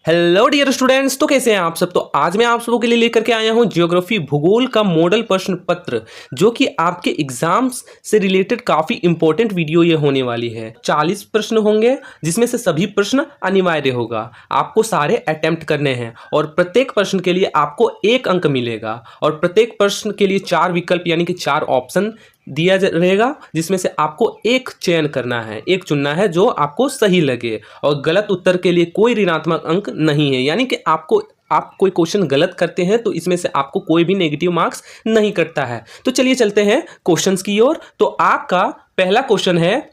Hello dear students, तो कैसे हैं आप सब। तो आज मैं आप सबों के लिए लेकर के आया हूं ज्योग्राफी भूगोल का मॉडल प्रश्न पत्र, जो कि आपके एग्जाम्स से रिलेटेड काफी इंपॉर्टेंट वीडियो ये होने वाली है। 40 प्रश्न होंगे, जिसमें से सभी प्रश्न अनिवार्य होगा। आपको सारे अटेम्प्ट करने हैं और प्रत्येक प्रश्न के लिए आपको 1 अंक मिलेगा और प्रत्येक प्रश्न के लिए 4 विकल्प यानी कि 4 ऑप्शन दिया रहेगा, जिसमें से आपको एक चयन करना है, एक चुनना है जो आपको सही लगे। और गलत उत्तर के लिए कोई ऋणात्मक अंक नहीं है, यानी कि आप कोई क्वेश्चन गलत करते हैं तो इसमें से आपको कोई भी नेगेटिव मार्क्स नहीं कटता है। तो चलिए चलते हैं क्वेश्चंस की ओर। तो आपका पहला क्वेश्चन है,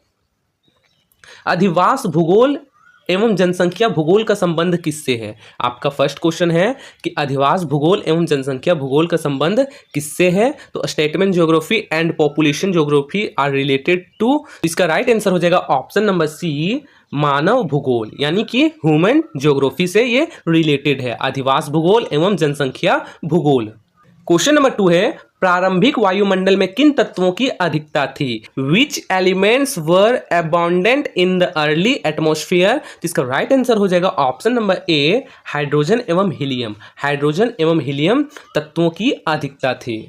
अधिवास भूगोल एवं जनसंख्या भूगोल का संबंध किससे है। आपका फर्स्ट क्वेश्चन है कि अधिवास भूगोल एवं जनसंख्या भूगोल का संबंध किससे है। तो statement geography and population geography are related to. इसका राइट आंसर हो जाएगा ऑप्शन नंबर सी, मानव भूगोल, यानी कि ह्यूमन ज्योग्राफी से ये रिलेटेड है, अधिवास भूगोल एवं जनसंख्या भूगोल। क्वेश्चन नंबर 2 है, प्रारंभिक वायुमंडल में किन तत्वों की अधिकता थी। विच elements were abundant in the early atmosphere. तो इसका राइट आंसर हो जाएगा ऑप्शन नंबर ए, हाइड्रोजन एवं हीलियम। हाइड्रोजन एवं हीलियम तत्वों की अधिकता थी।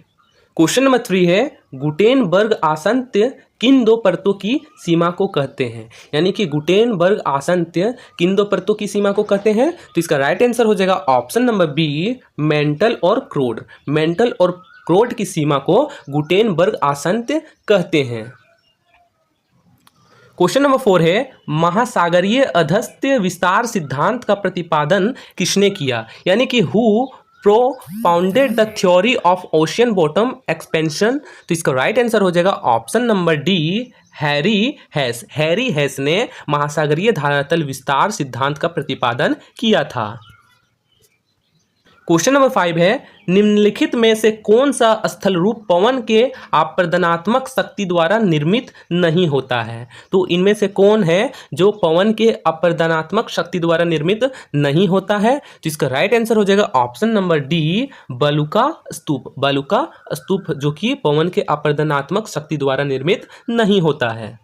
क्वेश्चन नंबर 3 है, गुटेनबर्ग आसंत्य किन 2 परतों की सीमा को कहते हैं। यानी कि गुटेनबर्ग आसंत्य किन 2 परतों की सीमा को कहते हैं। तो इसका राइट आंसर हो जाएगा ऑप्शन नंबर बी, मेंटल और क्रोड। मेंटल और क्रोड की सीमा को गुटेनबर्ग आसंत्य कहते हैं। क्वेश्चन नंबर 4 है, महासागरीय अधस्त्य विस्तार सिद्धांत का प्रतिपादन किसने किया। यानी कि who propounded the theory of ocean bottom expansion. तो इसका राइट आंसर हो जाएगा option number D, Harry हेस। Harry हेस ने महासागरीय धरातल विस्तार सिद्धांत का प्रतिपादन किया था। क्वेश्चन नंबर 5 है, निम्नलिखित में से कौन सा स्थल रूप पवन के अपरदनात्मक शक्ति द्वारा निर्मित नहीं होता है। तो इनमें से कौन है जो पवन के अपरदनात्मक शक्ति द्वारा निर्मित नहीं होता है। तो इसका राइट आंसर हो जाएगा ऑप्शन नंबर डी, बलुका स्तूप। बलुका स्तूप जो कि पवन के अपरदनात्मक शक्ति द्वारा निर्मित नहीं होता है।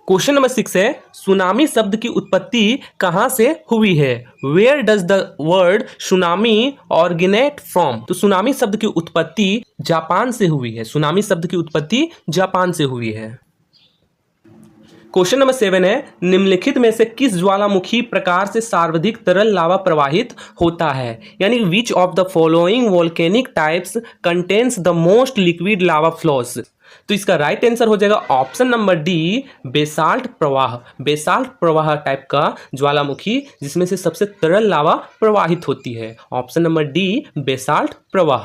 क्वेश्चन नंबर 6 है, सुनामी शब्द की उत्पत्ति कहां से हुई है। Where does the word tsunami originate from. तो सुनामी शब्द की उत्पत्ति जापान से हुई है। सुनामी शब्द की उत्पत्ति जापान से हुई है। क्वेश्चन नंबर 7 है, निम्नलिखित में से किस ज्वालामुखी प्रकार से सर्वाधिक तरल लावा प्रवाहित होता है। यानी which of the following volcanic types contains the most liquid lava flows. तो इसका राइट आंसर हो जाएगा ऑप्शन नंबर डी, बेसाल्ट प्रवाह। बेसाल्ट प्रवाह टाइप का ज्वालामुखी जिसमें से सबसे तरल लावा प्रवाहित होती है। ऑप्शन नंबर डी, बेसाल्ट प्रवाह।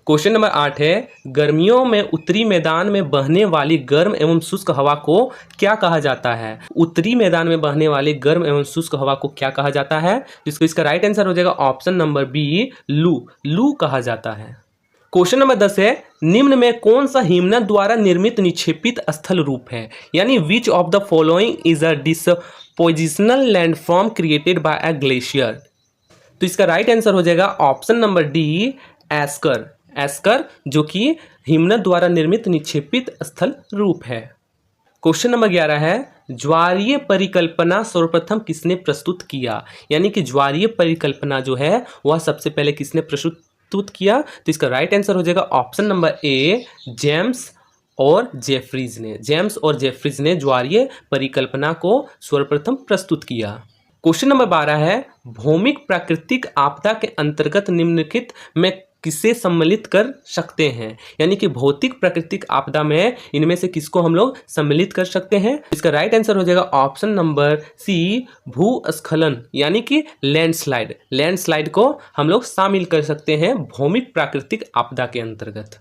क्वेश्चन नंबर 8 है, गर्मियों में उत्तरी मैदान में बहने वाली गर्म एवं शुष्क हवा को क्या कहा जाता है। उत्तरी मैदान में बहने वाली गर्म एवं शुष्क हवा को क्या कहा जाता है। जिसको इसका राइट आंसर हो जाएगा ऑप्शन नंबर बी, लू। लू कहा जाता है। क्वेश्चन नंबर 10 है, निम्न में कौन सा हिमनद द्वारा निर्मित निक्षेपित स्थल रूप है। यानी which of the following is a dispositional landform created by a glacier. तो इसका राइट आंसर हो जाएगा option number D, esker. Esker जो कि हिमनद द्वारा निर्मित निक्षेपित स्थल रूप है। क्वेश्चन नंबर 11 है, ज्वारीय परिकल्पना सर्वप्रथम किसने प्रस्तुत किया। यानी कि ज्वारीय परिकल्पना जो है वह सबसे पहले किसने प्रस्तुत किया। तो इसका राइट आंसर हो जाएगा ऑप्शन नंबर ए, जेम्स और जेफरीज ने। जेम्स और जेफरीज ने ज्वारीय परिकल्पना को सर्वप्रथम प्रस्तुत किया। क्वेश्चन नंबर 12 है, भौमिक प्राकृतिक आपदा के अंतर्गत निम्नलिखित में किसे सम्मिलित कर सकते हैं। यानी कि भौतिक प्राकृतिक आपदा में इनमें से किसको हम लोग सम्मिलित कर सकते हैं। इसका राइट आंसर हो जाएगा ऑप्शन नंबर सी, भूस्खलन यानी कि लैंडस्लाइड। लैंडस्लाइड को हम लोग शामिल कर सकते हैं भौमिक प्राकृतिक आपदा के अंतर्गत।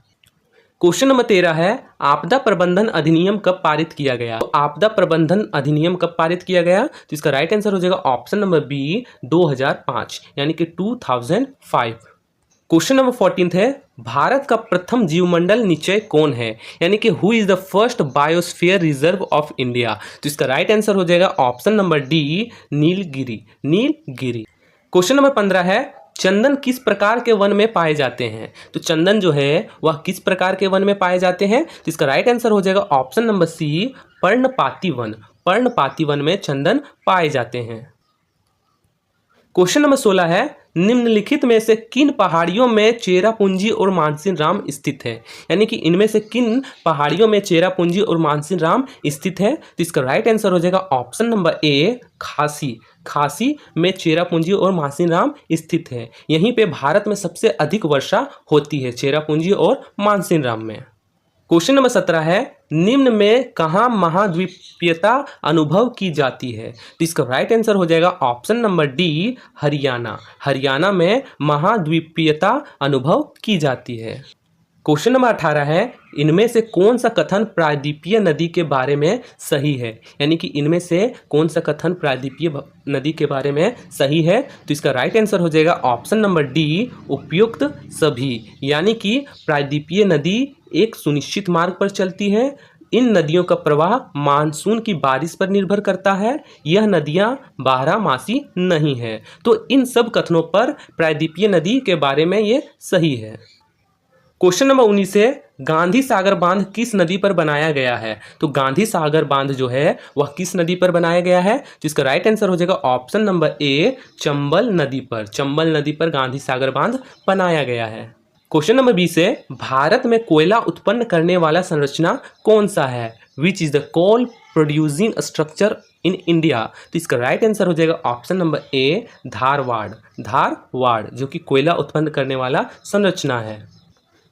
क्वेश्चन नंबर 13 है, आपदा प्रबंधन अधिनियम कब पारित किया गया। तो आपदा प्रबंधन अधिनियम कब पारित किया गया। तो इसका राइट आंसर हो जाएगा ऑप्शन नंबर बी, 2005 यानी कि 2005। क्वेश्चन नंबर 14 है, भारत का प्रथम जीवमंडल निश्चय कौन है। यानी कि who is the first biosphere reserve of India. तो इसका राइट आंसर हो जाएगा option number D, Nilgiri. Nilgiri. Question number 15 है, चंदन किस प्रकार के वन में पाए जाते हैं। तो चंदन जो है वह किस प्रकार के वन में पाए जाते हैं। तो इसका राइट आंसर हो जाएगा ऑप्शन नंबर सी, पर्णपाती वन। पर्णपाती वन में चंदन पाए जाते हैं। क्वेश्चन नंबर 16 है, निम्नलिखित में से किन पहाड़ियों में चेरापूंजी और मानसिनराम स्थित है? यानी कि इनमें से किन पहाड़ियों में चेरापूंजी और मानसिनराम स्थित है? तो इसका राइट आंसर हो जाएगा ऑप्शन नंबर ए, खासी। खासी में चेरापूंजी और मानसिनराम स्थित है। यहीं पे भारत में सबसे अधिक वर्षा होती है, चेरापूंजी और मानसिनराम में। क्वेश्चन नंबर 17 है, निम्न में कहाँ महाद्वीपीयता अनुभव की जाती है? तो इसका राइट आंसर हो जाएगा option number D, Haryana. Haryana में महाद्वीपीयता अनुभव की जाती है। क्वेश्चन नंबर 18 है, इनमें से कौन सा कथन प्रायद्वीपीय नदी के बारे में सही है? यानी कि इनमें से कौन सा कथन प्रायद्वीपीय नदी के बारे में सही है? तो इसका राइट आंसर हो जाएगा ऑप्शन नंबर डी, उपयुक्त सभी। यानी कि प्रायद्वीपीय नदी एक सुनिश्चित मार्ग पर चलती है। इन नदियों का प्रवाह मानसून की बारिश पर निर्भर करता है। यह नदियां बारहमासी नहीं है। तो इन सब कथनों पर प्रायद्वीपीय नदी के बारे में ये सही है। क्वेश्चन नंबर 19 है, गांधी सागर बांध किस नदी पर बनाया गया है? तो गांधी सागर बांध जो है वह किस नदी पर बनाया गया है? तो इसका राइट आंसर हो जाएगा ऑप्शन नंबर ए, चंबल नदी पर। चंबल नदी पर गांधी सागर बांध बनाया गया है। क्वेश्चन नंबर 20 है, भारत में कोयला उत्पन्न करने वाला संरचना कौन सा है? Which is the coal producing structure in India? तो इसका राइट आंसर हो जाएगा option number a, Dharwar. Dharwar जो कि कोयला उत्पन्न करने वाला संरचना है।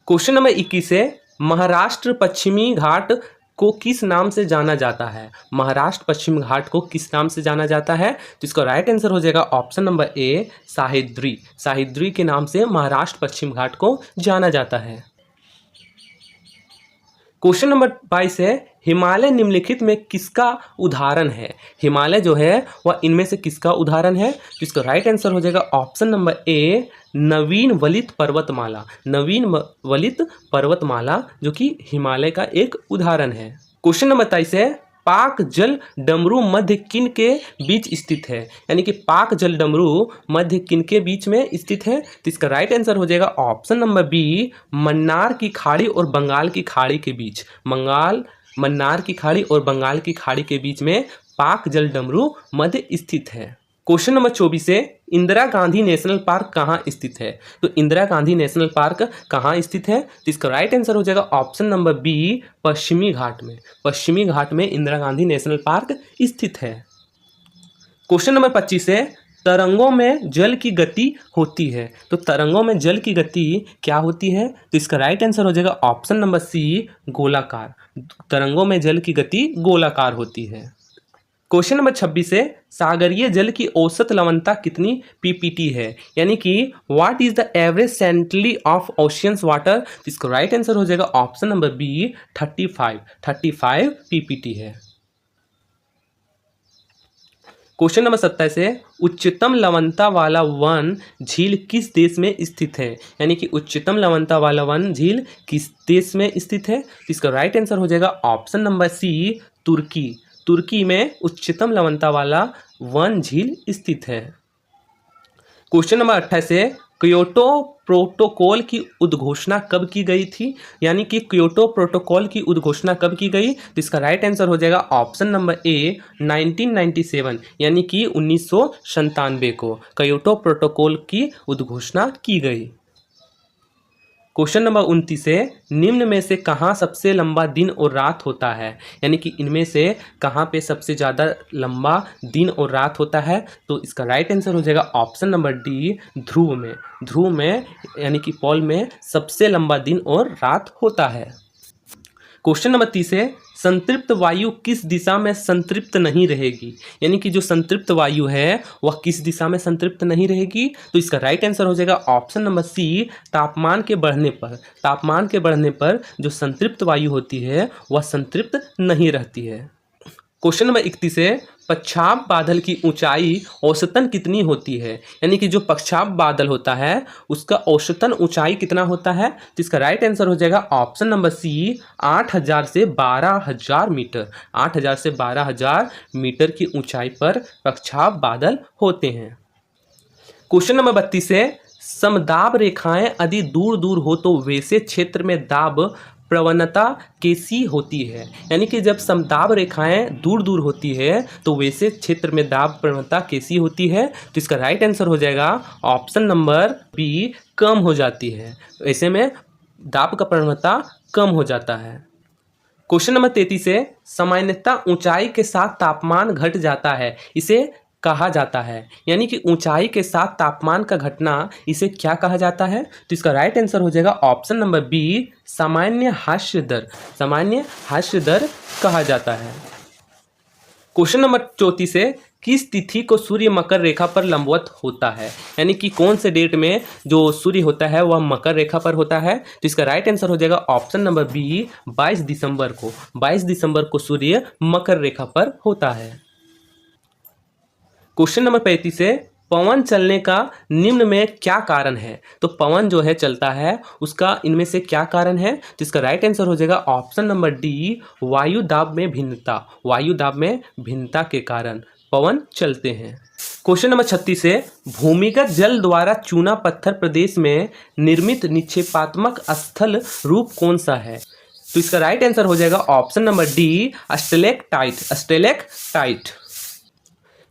क्वेश्चन नंबर 21 है, महाराष्ट्र पश्चिमी घाट को किस नाम से जाना जाता है? महाराष्ट्र पश्चिम घाट को किस नाम से जाना जाता है? तो इसका राइट आंसर हो जाएगा ऑप्शन नंबर ए, सह्याद्री। सह्याद्री के नाम से महाराष्ट्र पश्चिम घाट को जाना जाता है। क्वेश्चन नंबर 22 है, हिमालय निम्नलिखित में किसका उदाहरण है? हिमालय जो है वह इनमें से किसका उदाहरण है? तो इसका राइट आंसर हो जाएगा ऑप्शन नंबर ए, नवीन वलित पर्वतमाला। नवीन वलित पर्वतमाला जो कि हिमालय का एक उदाहरण है। क्वेश्चन नंबर 23 है, पाक जल डमरू मध्य किन के बीच स्थित है? यानी कि पाक जल डमरू मध्य किन के बीच में स्थित है? तो इसका राइट आंसर हो जाएगा ऑप्शन नंबर बी, मन्नार की खाड़ी और बंगाल की खाड़ी के बीच। मन्नार की खाड़ी और बंगाल की खाड़ी के बीच में पाक जल डमरू मध्य स्थित है। क्वेश्चन नंबर 24 है, इंदिरा गांधी नेशनल पार्क कहाँ स्थित है? तो इंदिरा गांधी नेशनल पार्क कहाँ स्थित है? तो इसका राइट आंसर हो जाएगा ऑप्शन नंबर बी, पश्चिमी घाट में। पश्चिमी घाट में इंदिरा गांधी नेशनल पार्क स्थित है। क्वेश्चन नंबर 25 है, तरंगों में जल की गति होती है। तो तरंगों में जल की गति क्या होती है? तो इसका राइट आंसर हो जाएगा ऑप्शन नंबर सी, गोलाकार। तरंगों में जल की गति गोलाकार होती है। क्वेश्चन नंबर 26 है, सागरीय जल की औसत लवणता कितनी पीपीटी है? यानी कि what is the average salinity of oceans water? इसका राइट आंसर हो जाएगा ऑप्शन नंबर बी, 35 पीपीटी है। क्वेश्चन नंबर 27 है, उच्चतम लवणता वाला वन झील किस देश में स्थित है? यानी कि उच्चतम लवणता वाला वन झील किस देश में स्थित है? इसका राइट आंसर हो जाएगा ऑप्शन नंबर सी, तुर्की। तुर्की में उच्चतम लवणता वाला वन झील स्थित है। क्वेश्चन नंबर 28 है, क्योटो प्रोटोकॉल की उद्घोषणा कब की गई थी? यानी कि क्योटो प्रोटोकॉल की उद्घोषणा कब की गई? तो इसका राइट आंसर हो जाएगा ऑप्शन नंबर ए, 1997 यानी कि 1997 को क्योटो प्रोटोकॉल की उद्घोषणा की गई। क्वेश्चन नंबर 29 है, निम्न में से कहाँ सबसे लंबा दिन और रात होता है? यानी कि इनमें से कहाँ पे सबसे ज़्यादा लंबा दिन और रात होता है? तो इसका राइट आंसर हो जाएगा ऑप्शन नंबर डी, ध्रुव में। ध्रुव में यानी कि पोल में सबसे लंबा दिन और रात होता है। क्वेश्चन नंबर 30 है, संतृप्त वायु किस दिशा में संतृप्त नहीं रहेगी? यानी कि जो संतृप्त वायु है वह किस दिशा में संतृप्त नहीं रहेगी? तो इसका राइट आंसर हो जाएगा ऑप्शन नंबर सी, तापमान के बढ़ने पर। तापमान के बढ़ने पर जो संतृप्त वायु होती है वह संतृप्त नहीं रहती है। क्वेश्चन नंबर 31 है, पश्चाप बादल की ऊंचाई औसतन कितनी होती है? यानी कि जो पश्चाप बादल होता है उसका औसतन ऊंचाई कितना होता है? तो इसका राइट आंसर हो जाएगा ऑप्शन नंबर सी, 8000 से 12000 मीटर। 8000 से 12000 मीटर की ऊंचाई पर पश्चाप बादल होते हैं। क्वेश्चन नंबर 32 है, समदाब रेखाएं यदि दूर दूर हो तो वैसे क्षेत्र में दाब प्रवणता कैसी होती है, यानी कि जब समदाब रेखाएं दूर दूर होती है तो वैसे क्षेत्र में दाब प्रवणता कैसी होती है। तो इसका राइट आंसर हो जाएगा ऑप्शन नंबर बी, कम हो जाती है। ऐसे में दाब का प्रवणता कम हो जाता है। क्वेश्चन नंबर 33 है, सामान्यतः ऊंचाई के साथ तापमान घट जाता है, इसे कहा जाता है, यानी कि ऊंचाई के साथ तापमान का घटना इसे क्या कहा जाता है। तो इसका राइट आंसर हो जाएगा ऑप्शन नंबर बी, सामान्य हास्य दर। सामान्य हास्य दर कहा जाता है। क्वेश्चन नंबर 34 है, किस तिथि को सूर्य मकर रेखा पर लंबवत होता है, यानी कि कौन से डेट में जो सूर्य होता है वह मकर रेखा पर होता है। तो इसका राइट आंसर हो जाएगा ऑप्शन नंबर बी, 22 दिसंबर को। 22 दिसंबर को सूर्य मकर रेखा पर होता है। क्वेश्चन नंबर 35 है, पवन चलने का निम्न में क्या कारण है। तो पवन जो है चलता है उसका इनमें से क्या कारण है। तो इसका राइट आंसर हो जाएगा ऑप्शन नंबर डी, वायु दाब में भिन्नता। वायु दाब में भिन्नता के कारण पवन चलते हैं। क्वेश्चन नंबर 36 है, भूमिगत जल द्वारा चूना पत्थर प्रदेश में निर्मित निक्षेपात्मक स्थल रूप कौन सा है। तो इसका राइट आंसर हो जाएगा option number D, stalactite. Stalactite.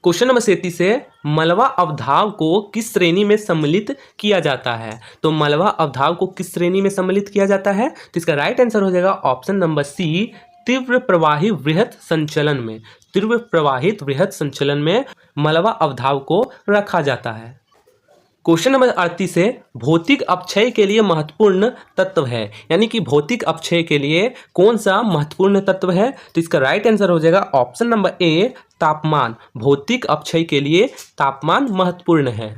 Question number 37 है, मलबा अवधाव को किस श्रेणी में सम्मिलित किया जाता है। तो मलबा अवधाव को किस श्रेणी में सम्मिलित किया जाता है। तो इसका राइट आंसर हो जाएगा ऑप्शन नंबर सी, तीव्र प्रवाही वृहत संचलन में। तीव्र प्रवाहित वृहत संचलन में मलबा अवधाव को रखा जाता है। क्वेश्चन नंबर 38 है, भौतिक अपक्षय के लिए महत्वपूर्ण तत्व है, यानी कि भौतिक अपक्षय के लिए कौन सा महत्वपूर्ण तत्व है। तो इसका राइट आंसर हो जाएगा ऑप्शन नंबर ए, तापमान। भौतिक अपक्षय के लिए तापमान महत्वपूर्ण है।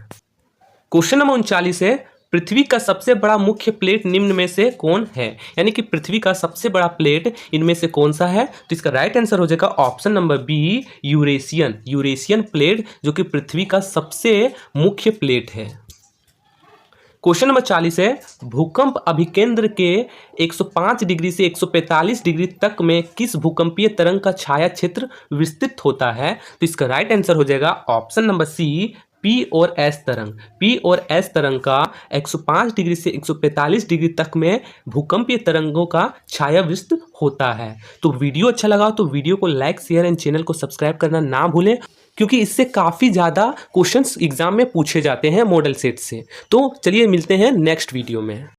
क्वेश्चन नंबर 39 है, पृथ्वी का सबसे बड़ा मुख्य प्लेट निम्न में से कौन है, यानी कि पृथ्वी का सबसे बड़ा प्लेट इनमें से कौन सा है। तो इसका राइट आंसर हो जाएगा option number b, Eurasian. Eurasian plate जो कि पृथ्वी का सबसे मुख्य प्लेट है। क्वेश्चन नंबर 40 है, भूकंप अभिकेंद्र के 105 डिग्री से 145 डिग्री तक में किस भूकंपीय तरंग का छाया क्षेत्र विस्तृत होता है। तो इसका राइट आंसर हो जाएगा ऑप्शन नंबर सी, पी और एस तरंग। पी और एस तरंग का 105 डिग्री से 145 डिग्री तक में भूकंपीय तरंगों का छाया विस्तृत होता है। तो वीडियो अच्छा लगा तो वीडियो को लाइक, शेयर एंड चैनल को सब्सक्राइब करना ना भूलें, क्योंकि इससे काफ़ी ज़्यादा क्वेश्चंस एग्जाम में पूछे जाते हैं मॉडल सेट से। तो चलिए मिलते हैं नेक्स्ट वीडियो में।